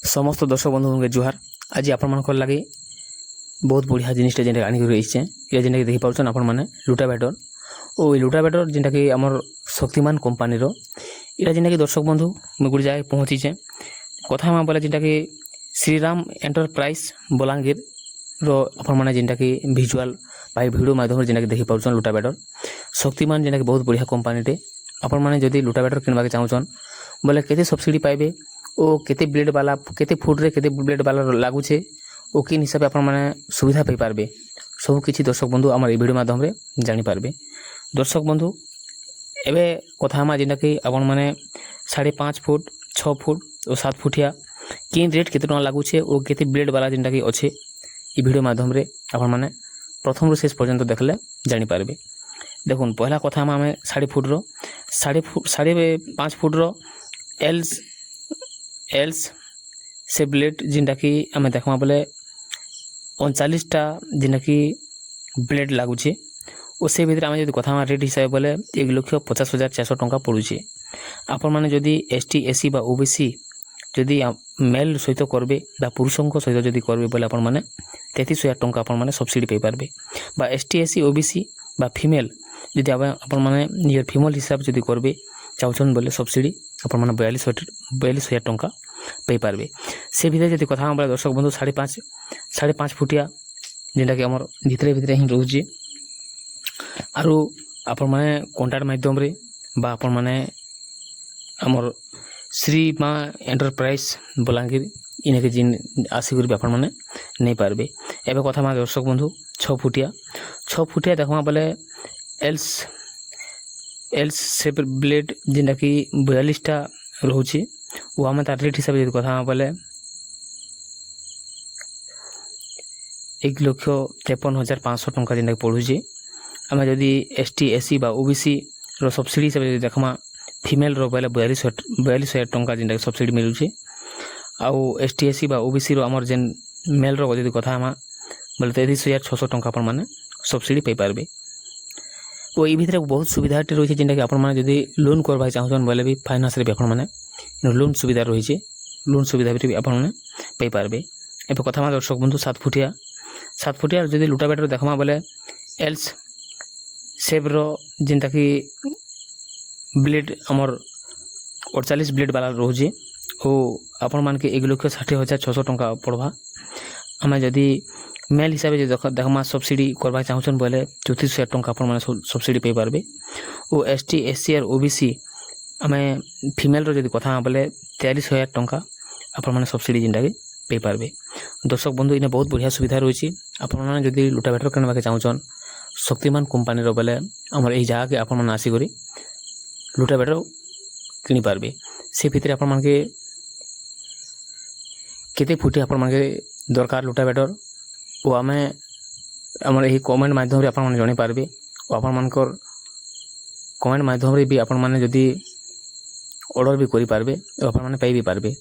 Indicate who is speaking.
Speaker 1: समस्त दर्शक बंधु के जुहार। आज आपण लगे बहुत बढ़िया जिनटा जेनटा आनिक रही ये जेनटा देखी पार्सन आपण मैंने लुटावेटर और लुटावेटर जेनटा कि आमर शक्तिमान कंपानी यहाँ जेनटा कि दर्शक बंधु मुझे गोटे जगह पहुँचीचे कथा हाँ बोला जेनटा कि श्रीराम एंटरप्राइज बलांगीर मैंने जेनटा कि विजुआल भाई भिडियो माध्यम जेनटा कि देखी पार्सन लुटावेटर शक्तिमान जेनटा कि बहुत बढ़िया कंपानीटे आपण मैंने जदि लुटावेटर किनवाके चाहूछन बोले केते सब्सिडी पाइबे ओ केते ब्लेड वाला केते फुट रे केते ब्लेड वाला लागुचे ओ किन हिसाब से आपण माने सुविधा पाई पारबे सब किछि दर्शक बंधु हमर ए वीडियो माध्यम रे जानि पारबे। दर्शक बंधु एबे कथा मा जेना कि आपण माने 5.5 फुट 6 फुट और 7 फुटिया किन रेट केते टका लागुचे ओ केते ब्लेड वाला जेनटा कि अछि ई वीडियो माध्यम रे आपण माने प्रथम रो शेष पर्यंत देखले जानि पारबे। देखुन पहला कथा मा हमें 5.5 फुट रो 5.5 फुट रो एल्स से ब्लेड जिनटा कि आम देखमा बोले 39टा जिनटा कि ब्लेड लगुचे और से भितर आम जो कथा रेट हिसाब बोले 1,50,400 टंका पड़ुचे। आपण मैंने जदि एसटी एससी बा ओबीसी जदि मेल सहित करबे बा पुरुषों सहित जदि करबे बोले आपण मैंने 33,000 टंका आपण मैंने सब्सिडी पाई पारबे बा एसटी एससी ओबीसी बा फीमेल जदि आपण मैंने नियर फीमेल हिसाब जदि करबे चाहून बोले सब्सिडी आपण मैंने 42,000 टंका पाई पारबे। से भितर जदि कथा बोले दर्शक बंधु 5.5 फुटिया जेनटा कि आमर भितर ही रोचे आरु आपण मैंने कॉन्टैक्ट माध्यम रे बा आपण मैंने आमर श्री माँ एंटरप्राइज बलांगीर इनके जिन आसिक आपण मैंने नहीं पारबे। एबे कथा मा दर्शक बंधु 6 फुटिया देखमा बोले एल्स सेप ब्लेड जेनटा कि 42टा रोचे वो आम तार रेट हिसाब से कथा बोले 1,53,500 टंका जेनटा पड़ुचे। आम जदि एसटी एससी बा ओबीसी रो सब्सिडी हिसाब से देखमा फीमेल रो बोले 42,000 टंका जेनटा सब्सिडी मिलुचे आउ एसटी एससी बा ओबीसी रो आमर जेन मेल रो जदि कथा आमा बोले 33,600 टंका आपण माने सब्सिडी पाई पारबे। और ये भितर बहुत सुविधा रही है जेनटा कि आपण माने जदि लोन करबा चाहछन बोले भी फाइनेंस रे भी आपण माने लोन सुविधा रही है लोन सुविधा भी आपण माने पाई पारबे। एबे कथा मा दर्शक बंधु 7 फुटिया जदि लुटावेटर देखमा बोले एल्स सेब रो जेनटा कि ब्लेड हमर 48 ब्लेड वाला रोजे ओ आपण मान के 1,60,600 टंका पड़वा। आम जदि मेल हिसाब से देखमा सब्सिडी करबा चाहछन बोले 34,000 टंका आपण माने सब्सिडी पाई पारबे। और एसटी एससी और ओबीसी आमे फीमेल रो जदि कथा बोले 43,000 टंका आपण माने सब्सिडी जेनटा कि पाई पारबे। दर्शक बंधु इने बहुत बढ़िया सुविधा रही आपण माने जदि लुटावेटर किनबाके चाहछन शक्तिमान कंपानी रो बोले हमर एही जगह के आपण माने आसी करी लुटावेटर किनि पारबे। से भितर आपण मान के केते फुटी आपण मान के दरकार लुटावेटर ओ आमे हमर एही कमेंट माध्यम रे आपण माने जणी पारबे और आपण मानकर कमेंट माध्यम रे भी आपण माने जदि ऑर्डर भी करि पारबे आपण माने पाई भी पारबे।